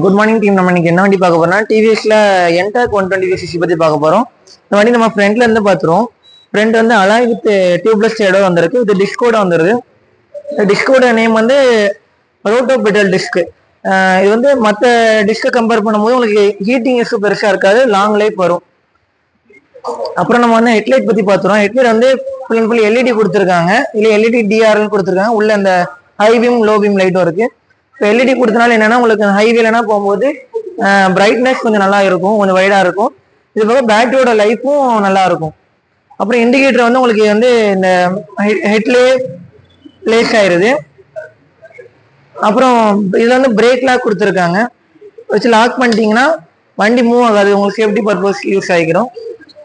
Good morning team. நம்ம இன்னைக்கு என்ன வண்டி பார்க்க போறோம்னா டிவிஎஸ்ல என்டாக் 120cc பத்தி பார்க்க போறோம். இந்த வண்டி நம்ம ஃப்ரண்ட்ல இருந்து பார்த்துருவோம். ஃப்ரண்ட் வந்து அலாய் வித் டியூப்லெஸ் ஷேடோ வந்திருக்கு. இது டிஸ்கோட வந்துருது. டிஸ்கோட நேம் வந்து ரோட்டோ பெடல் டிஸ்க். இது வந்து மற்ற டிஸ்கை கம்பேர் பண்ணும்போது உங்களுக்கு ஹீட்டிங் இஷ்யூ பெருசா இருக்காது, லாங் லைஃப் வரும். அப்புறம் நம்ம வந்து ஹெட்லைட் பத்தி பார்த்துருவோம். ஹெட்லைட் வந்து ஃபுல் அண்ட் ஃபுல் எல்இடி கொடுத்துருக்காங்க. இல்லை எல்இடி டிஆர்எல் கொடுத்துருக்காங்க. உள்ள இந்த ஹை பீம் லோ பீம் லைட்டும் இருக்கு. இப்போ எல்இடி கொடுத்தனால என்னன்னா உங்களுக்கு ஹைவேலனா போகும்போது பிரைட்னஸ் கொஞ்சம் நல்லா இருக்கும், கொஞ்சம் வைடா இருக்கும். இது போக பேட்டரியோட லைஃப்பும் நல்லா இருக்கும். அப்புறம் இண்டிகேட்டர் வந்து உங்களுக்கு வந்து இந்த ஹெட்லேயே பிளேஸ் ஆயிருது. அப்புறம் இதுல வந்து பிரேக் லாக் கொடுத்துருக்காங்க. வச்சு லாக் பண்ணிட்டீங்கன்னா வண்டி மூவ் ஆகாது, உங்களுக்கு சேஃப்டி பர்பஸ் யூஸ் ஆகிக்கிறோம்.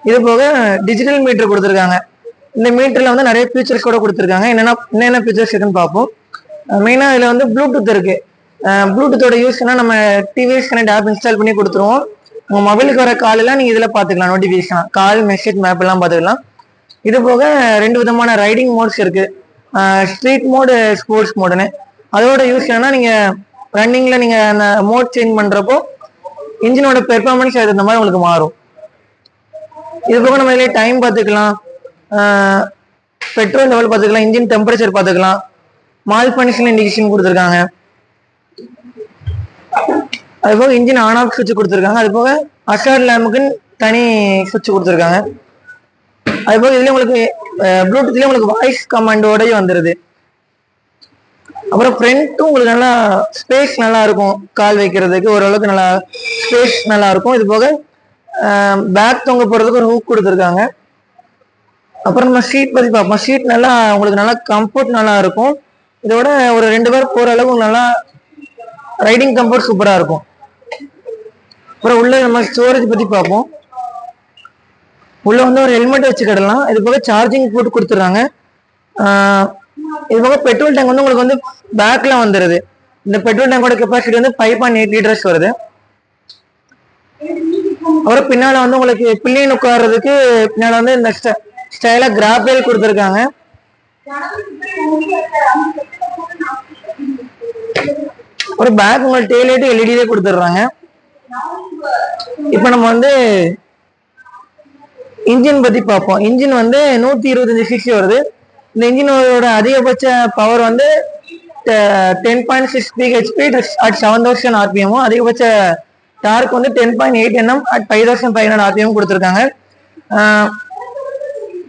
இது போக டிஜிட்டல் மீட்டர் கொடுத்துருக்காங்க. இந்த மீட்டர்ல வந்து நிறைய ஃபீச்சர்ஸ் கூட கொடுத்துருக்காங்க. என்னென்ன ஃபீச்சர்ஸ் இருக்குன்னு பார்ப்போம். மெயினாக இதில் வந்து ப்ளூடூத் இருக்கு. ப்ளூடூத்தோட யூஸ்னா நம்ம டிவிஎஸ் கனெக்ட் ஆப் இன்ஸ்டால் பண்ணி கொடுத்துருவோம். உங்கள் மொபைலுக்கு வர கால் எல்லாம் நீங்கள் இதில் பார்த்துக்கலாம். நோட்டிஃபிகேஷன், கால், மெசேஜ், மேப் எல்லாம் பார்த்துக்கலாம். இது போக 2 விதமான ரைடிங் மோட்ஸ் இருக்கு. ஸ்ட்ரீட் மோடு, ஸ்போர்ட்ஸ் மோடுன்னு. அதோட யூஸ் என்னன்னா நீங்கள் ரன்னிங்கில் நீங்கள் அந்த மோட் சேஞ்ச் பண்ணுறப்போ இன்ஜினோட பெர்ஃபார்மன்ஸ் அது இந்த மாதிரி உங்களுக்கு மாறும். இது போக நம்ம இதிலே டைம் பார்த்துக்கலாம், பெட்ரோல் லெவல் பார்த்துக்கலாம், இன்ஜின் டெம்பரேச்சர் பார்த்துக்கலாம், மால் ஃபங்க்ஷன் இண்டிகேஷன் கொடுத்துருக்காங்க. அது போக இன்ஜின் ஆன் ஆஃப் சுவிட்ச் கொடுத்துருக்காங்க. அது போக அசார்ட் லேம்புக்குன்னு தனி சுவிட்ச் கொடுத்துருக்காங்க. அது போக இதுல உங்களுக்கு ப்ளூடூத்லேயே உங்களுக்கு வாய்ஸ் கமாண்டோடய வந்துடுது. அப்புறம் ஃப்ரண்ட்டும் உங்களுக்கு நல்லா ஸ்பேஸ் நல்லா இருக்கும், கால் வைக்கிறதுக்கு ஓரளவுக்கு நல்லா ஸ்பேஸ் நல்லா இருக்கும். இது போக பேக் தொங்க போகிறதுக்கு ஒரு ஹூக் கொடுத்துருக்காங்க. அப்புறம் நம்ம சீட் பற்றி பார்ப்போம். சீட் நல்லா உங்களுக்கு நல்லா கம்ஃபர்ட் நல்லா இருக்கும். இதோட ஒரு 2 பேர் போற அளவு நல்லா ரைடிங் கம்ஃபர்ட் சூப்பரா இருக்கும். அப்புறம் உள்ள நம்ம ஸ்டோரேஜ் பத்தி பார்ப்போம். உள்ள வந்து ஒரு ஹெல்மெட் வச்சுக்கிடலாம். இது போக சார்ஜிங் போட்டு கொடுத்துட்றாங்க. இது போக பெட்ரோல் டேங்க் வந்து உங்களுக்கு வந்து பேக்ல வந்துடுது. இந்த பெட்ரோல் டேங்கோட கெப்பாசிட்டி வந்து 5.8 லிட்டர்ஸ் வருது. அப்புறம் பின்னால வந்து உங்களுக்கு பில்லியன் உட்கார்றதுக்கு பின்னால வந்து இந்த ஸ்டைலா கிராப் கொடுத்துருக்காங்க. ஒரு பேக் உங்களுக்கு டெய்லைட் எல்இடியே கொடுத்துட்றாங்க. இப்போ நம்ம வந்து இன்ஜின் பத்தி பார்ப்போம். இன்ஜின் வந்து 125cc வருது. இந்த இன்ஜினோட அதிகபட்ச பவர் வந்து 10.6 bhp at 7000 rpm. அதிகபட்ச டார்க் வந்து 10.8 Nm at 5500 rpm கொடுத்துருக்காங்க.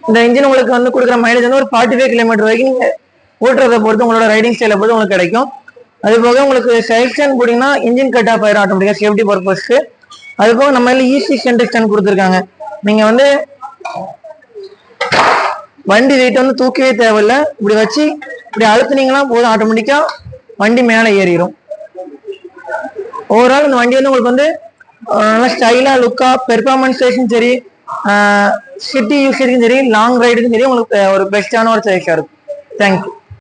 இந்த இன்ஜின் உங்களுக்கு வந்து கொடுக்குற மைலேஜ் வந்து ஒரு 45 கிலோமீட்டர் வரைக்கும் நீங்க ஓட்டுறதை பொறுத்து உங்களோட ரைடிங் ஸ்டைலை பொறுத்து உங்களுக்கு கிடைக்கும். அது போக உங்களுக்கு செலக்ஷன் போட்டீங்கன்னா இன்ஜின் கட் ஆஃப் ஆயிரும் ஆட்டோமேட்டிக்கா, சேஃப்டி பர்பஸ்க்கு. அது போக நம்ம ஈஸி கண்டக்ஷன் கொடுத்துருக்காங்க. நீங்க வந்து வண்டி வெயிட் வந்து தூக்கவே தேவையில்லை, இப்படி வச்சு இப்படி அழுத்துனீங்கன்னா போதும், ஆட்டோமேட்டிக்கா வண்டி மேலே ஏறிடும். ஓவரால் இந்த வண்டி வந்து உங்களுக்கு வந்து நல்லா ஸ்டைலா லுக்கா பெர்ஃபார்மன்ஸேஷன் சரி, சிட்டி யூசேஜுக்கும் சரி, லாங் ரைடுக்கும் சரி உங்களுக்கு ஒரு பெஸ்டான ஒரு சாய்ஸா இருக்கும். தேங்க்யூ.